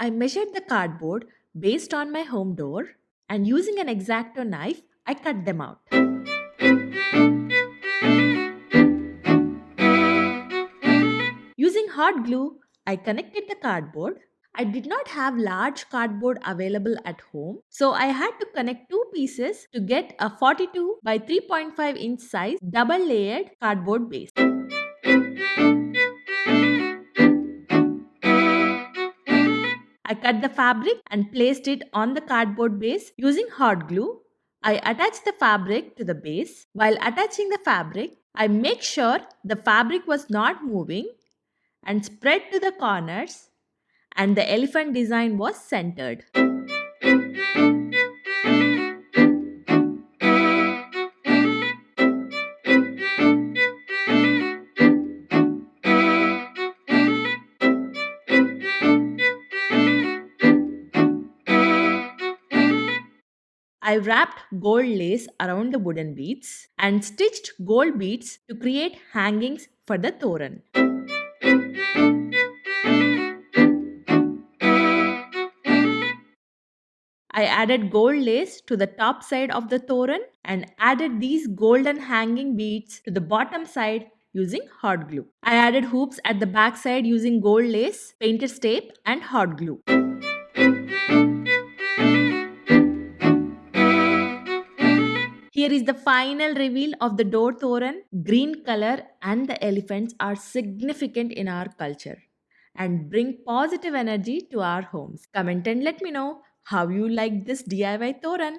I measured the cardboard based on my home door and using an X-Acto knife, I cut them out. Using hot glue, I connected the cardboard. I did not have large cardboard available at home, so I had to connect two pieces to get a 42 by 3.5 inch size double layered cardboard base. I cut the fabric and placed it on the cardboard base using hot glue. I attached the fabric to the base. While attaching the fabric, I make sure the fabric was not moving and spread to the corners and the elephant design was centered. I wrapped gold lace around the wooden beads and stitched gold beads to create hangings for the Toran. I added gold lace to the top side of the Toran and added these golden hanging beads to the bottom side using hot glue. I added hoops at the back side using gold lace, painter's tape, and hot glue. Here is the final reveal of the door Toran. Green color and the elephants are significant in our culture and bring positive energy to our homes. Comment and let me know how you like this DIY Toran.